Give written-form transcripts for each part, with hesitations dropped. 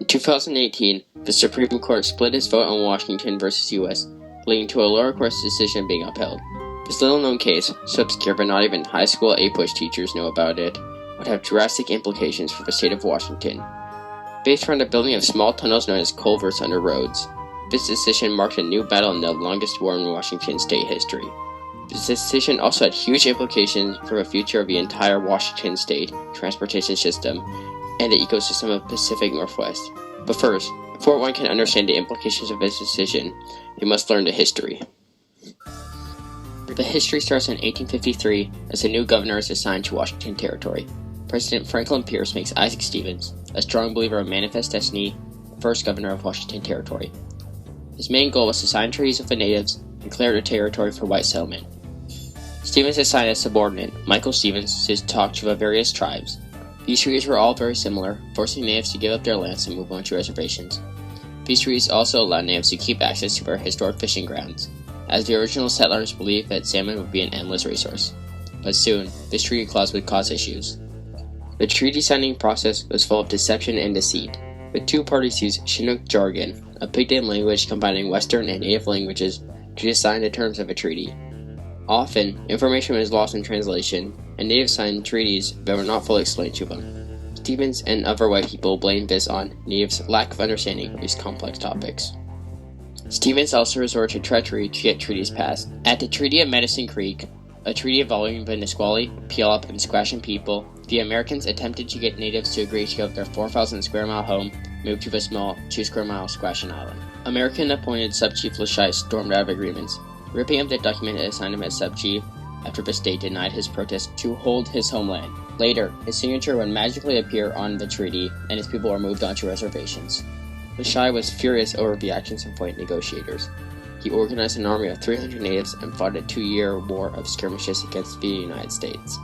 In 2018, the Supreme Court split its vote on Washington versus U.S., leading to a lower court's decision being upheld. This little-known case, so obscure but not even high school A-push teachers know about it, would have drastic implications for the state of Washington. Based around the building of small tunnels known as culverts under roads, this decision marked a new battle in the longest war in Washington state history. This decision also had huge implications for the future of the entire Washington state transportation system and the ecosystem of the Pacific Northwest. But first, before one can understand the implications of this decision, we must learn the history. The history starts in 1853 as a new governor is assigned to Washington Territory. President Franklin Pierce makes Isaac Stevens, a strong believer of manifest destiny, the first governor of Washington Territory. His main goal was to sign treaties with the natives and clear the territory for white settlement. Stevens assigned a subordinate, Michael Stevens, to talk to the various tribes. These treaties were all very similar, forcing natives to give up their lands and move on to reservations. These treaties also allowed natives to keep access to their historic fishing grounds, as the original settlers believed that salmon would be an endless resource. But soon, this treaty clause would cause issues. The treaty signing process was full of deception and deceit. The two parties used Chinook jargon, a Pidgin language combining Western and Native languages, to design the terms of a treaty. Often, information was lost in translation, and natives signed treaties that were not fully explained to them. Stevens and other white people blamed this on natives' lack of understanding of these complex topics. Stevens also resorted to treachery to get treaties passed. At the Treaty of Medicine Creek, a treaty involving the Nisqually, Puyallup, and Squaxin people, the Americans attempted to get natives to agree to give up their 4,000 square mile home, move to the small 2 square mile Squaxin Island. American appointed Sub-Chief Lachey stormed out of agreements, ripping up the document that assigned him as sub-chief after the state denied his protest to hold his homeland. Later, his signature would magically appear on the treaty, and his people were moved onto reservations. Lachey was furious over the actions of white negotiators. He organized an army of 300 natives and fought a 2-year war of skirmishes against the United States.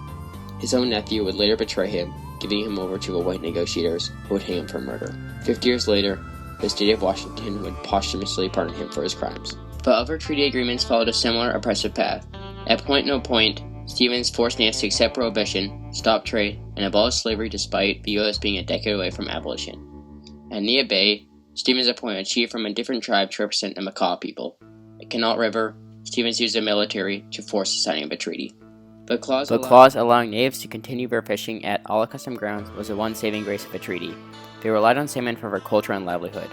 His own nephew would later betray him, giving him over to the white negotiators who would hang him for murder. 50 years later, the state of Washington would posthumously pardon him for his crimes. But other treaty agreements followed a similar oppressive path. At Point, Stevens forced natives to accept prohibition, stop trade, and abolish slavery despite the U.S. being a decade away from abolition. At Nia Bay, Stevens appointed a chief from a different tribe to represent the Makah people. At Canal River, Stevens used the military to force the signing of a treaty. The clause allowing natives to continue their fishing at all accustomed grounds was the one saving grace of the treaty. They relied on salmon for their culture and livelihood.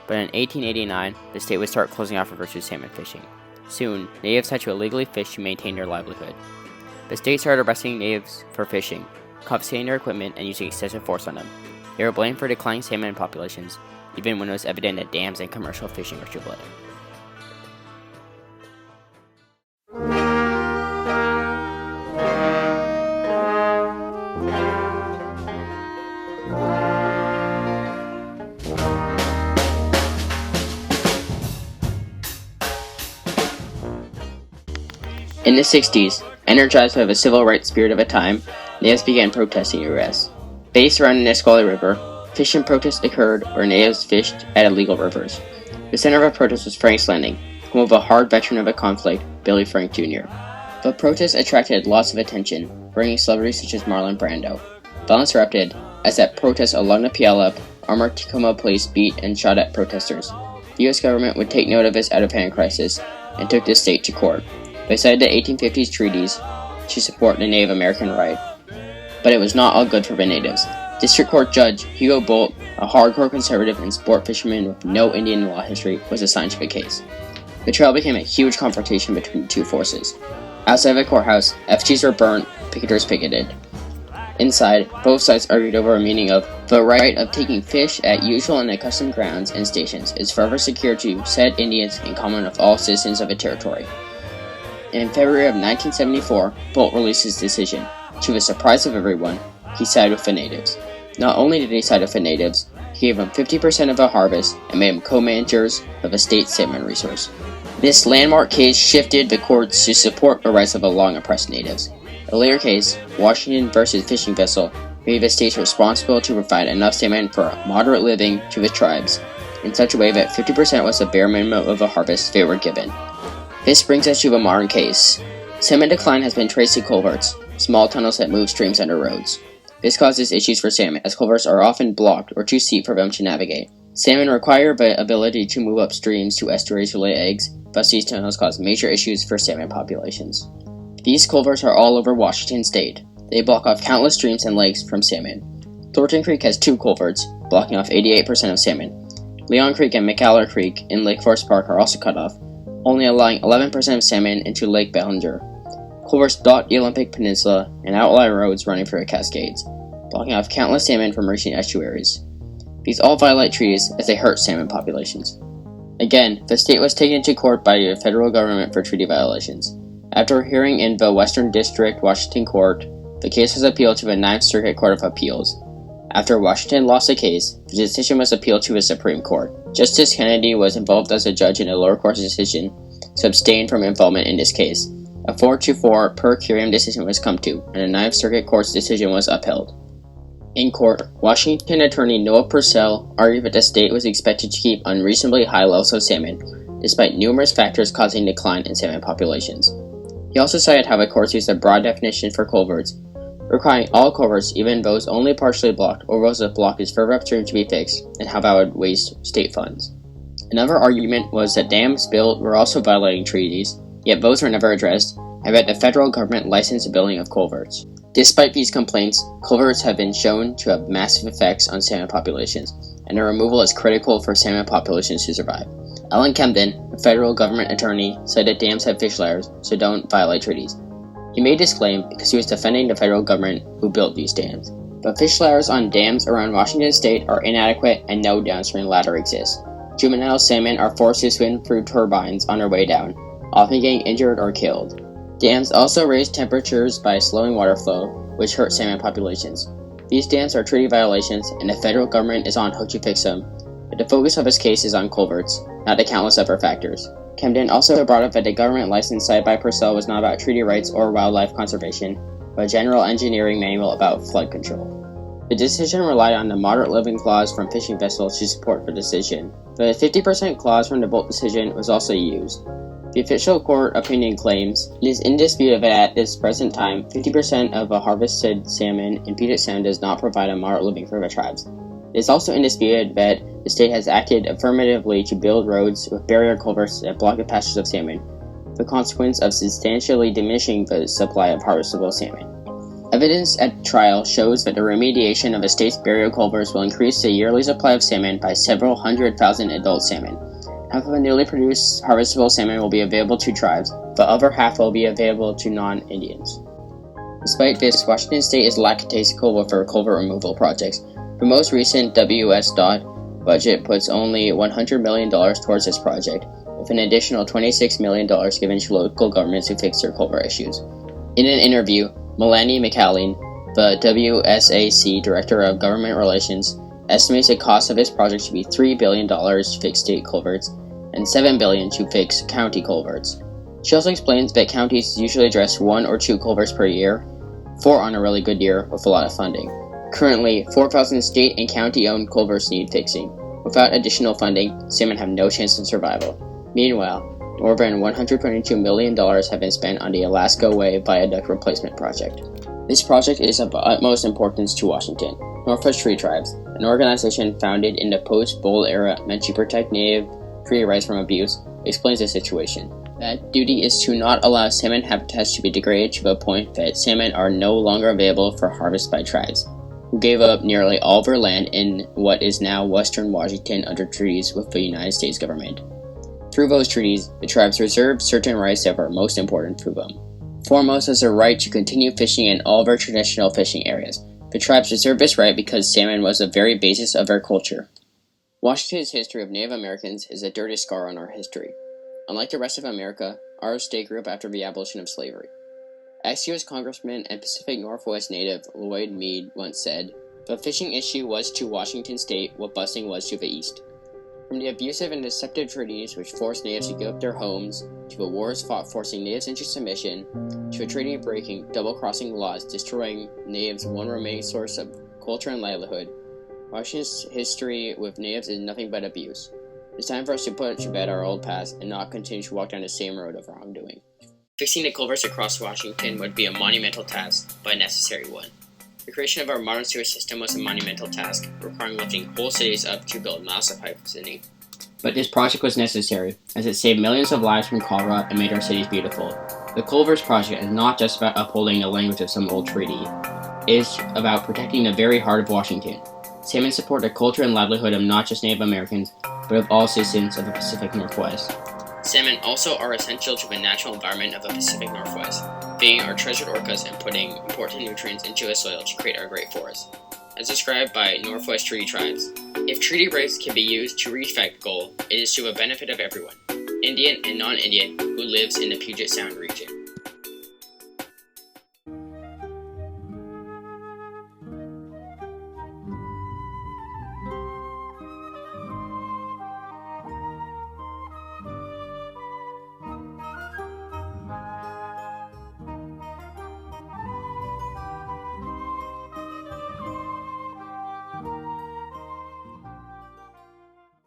But in 1889, the state would start closing off rivers to salmon fishing. Soon, natives had to illegally fish to maintain their livelihood. The state started arresting natives for fishing, confiscating their equipment, and using excessive force on them. They were blamed for declining salmon populations, even when it was evident that dams and commercial fishing were shriveled. In the 60s, energized by the civil rights spirit of the time, natives began protesting arrests. Based around the Nisqually River, fishing protests occurred where natives fished at illegal rivers. The center of the protest was Frank's Landing, home of a hard veteran of the conflict, Billy Frank Jr. The protests attracted lots of attention, bringing celebrities such as Marlon Brando. Violence erupted, as at protests along the Puyallup, armored Tacoma police beat and shot at protesters. The U.S. government would take note of this out-of-hand crisis and took the state to court. They cited the 1850s treaties to support the Native American right, but it was not all good for the natives. District Court Judge Hugo Bolt, a hardcore conservative and sport fisherman with no Indian law history, was assigned to the case. The trial became a huge confrontation between the two forces. Outside the courthouse, effigies were burnt, picketers picketed. Inside, both sides argued over a meaning of the right of taking fish at usual and accustomed grounds and stations is forever secured to said Indians in common with all citizens of the territory. In February of 1974, Bolt released his decision. To the surprise of everyone, he sided with the natives. Not only did he side with the natives, he gave them 50% of the harvest and made them co-managers of a state salmon resource. This landmark case shifted the courts to support the rights of the long-oppressed natives. A later case, Washington versus Fishing Vessel, made the states responsible to provide enough salmon for a moderate living to the tribes, in such a way that 50% was the bare minimum of the harvest they were given. This brings us to the modern case. Salmon decline has been traced to culverts, small tunnels that move streams under roads. This causes issues for salmon, as culverts are often blocked or too steep for them to navigate. Salmon require the ability to move up streams to estuaries to lay eggs, thus these tunnels cause major issues for salmon populations. These culverts are all over Washington state. They block off countless streams and lakes from salmon. Thornton Creek has 2 culverts, blocking off 88% of salmon. Leon Creek and McAllen Creek in Lake Forest Park are also cut off, only allowing 11% of salmon into Lake Bellinger. Culverts dot the Olympic Peninsula and outlie roads running through the Cascades, blocking off countless salmon from reaching estuaries. These all violate treaties as they hurt salmon populations. Again, the state was taken to court by the federal government for treaty violations. After a hearing in the Western District Washington Court, the case was appealed to the Ninth Circuit Court of Appeals. After Washington lost the case, the decision was appealed to the Supreme Court. Justice Kennedy was involved as a judge in a lower court's decision, so abstained from involvement in this case. A 4-4 per curiam decision was come to, and the Ninth Circuit Court's decision was upheld. In court, Washington attorney Noah Purcell argued that the state was expected to keep unreasonably high levels of salmon, despite numerous factors causing decline in salmon populations. He also cited how the courts used a broad definition for culverts, requiring all culverts, even those only partially blocked or those with blockage further upstream, to be fixed, and how that would waste state funds. Another argument was that dams built were also violating treaties, yet those were never addressed, and that the federal government licensed the building of culverts. Despite these complaints, culverts have been shown to have massive effects on salmon populations, and their removal is critical for salmon populations to survive. Ellen Camden, a federal government attorney, said that dams have fish layers, so don't violate treaties. He made this claim because he was defending the federal government who built these dams. But fish ladders on dams around Washington state are inadequate and no downstream ladder exists. Juvenile salmon are forced to swim through turbines on their way down, often getting injured or killed. Dams also raise temperatures by slowing water flow, which hurt salmon populations. These dams are treaty violations, and the federal government is on hook to fix them, but the focus of his case is on culverts, not the countless other factors. Camden also brought up that the government license cited by Purcell was not about treaty rights or wildlife conservation, but a general engineering manual about flood control. The decision relied on the moderate living clause from fishing vessels to support the decision. The 50% clause from the Bolt decision was also used. The official court opinion claims it is indisputed that at this present time, 50% of the harvested salmon in Puget Sound does not provide a moderate living for the tribes. It is also indisputed that the state has acted affirmatively to build roads with barrier culverts that block the passage of salmon, the consequence of substantially diminishing the supply of harvestable salmon. Evidence at trial shows that the remediation of the state's barrier culverts will increase the yearly supply of salmon by several 100,000 adult salmon. Half of the newly produced harvestable salmon will be available to tribes, the other half will be available to non-Indians. Despite this, Washington state is lackadaisical with their culvert removal projects. The most recent WS budget puts only $100 million towards this project, with an additional $26 million given to local governments to fix their culvert issues. In an interview, Melanie McAllen, the WSAC Director of Government Relations, estimates the cost of this project to be $3 billion to fix state culverts and $7 billion to fix county culverts. She also explains that counties usually address 1 or 2 culverts per year, 4 on a really good year with a lot of funding. Currently, 4,000 state and county-owned culverts need fixing. Without additional funding, salmon have no chance of survival. Meanwhile, more than $122 million have been spent on the Alaska Way Viaduct Replacement Project. This project is of utmost importance to Washington. Northwest Tree Tribes, an organization founded in the post-Bowl era meant to protect native treaty rights from abuse, explains the situation. That duty is to not allow salmon habitats to be degraded to the point that salmon are no longer available for harvest by tribes, who gave up nearly all their land in what is now western Washington under treaties with the United States government. Through those treaties, the tribes reserved certain rights that were most important to them. Foremost is the right to continue fishing in all their traditional fishing areas. The tribes reserved this right because salmon was the very basis of their culture. Washington's history of Native Americans is a dirty scar on our history. Unlike the rest of America, our state grew up after the abolition of slavery. Ex-U.S. Congressman and Pacific Northwest native Lloyd Mead once said, "The fishing issue was to Washington state what busing was to the East." From the abusive and deceptive treaties which forced natives to give up their homes, to the wars fought forcing natives into submission, to a treaty breaking, double-crossing laws destroying natives' one remaining source of culture and livelihood, Washington's history with natives is nothing but abuse. It's time for us to put to bed our old past and not continue to walk down the same road of wrongdoing. Fixing the culverts across Washington would be a monumental task, but a necessary one. The creation of our modern sewer system was a monumental task, requiring lifting whole cities up to build miles of pipe thinning. But this project was necessary, as it saved millions of lives from cholera and made our cities beautiful. The Culverts project is not just about upholding the language of some old treaty. It is about protecting the very heart of Washington. Salmon support the culture and livelihood of not just Native Americans, but of all citizens of the Pacific Northwest. Salmon also are essential to the natural environment of the Pacific Northwest, feeding our treasured orcas and putting important nutrients into the soil to create our great forests. As described by Northwest Treaty Tribes, if treaty rights can be used to reach that goal, it is to the benefit of everyone, Indian and non-Indian, who lives in the Puget Sound region.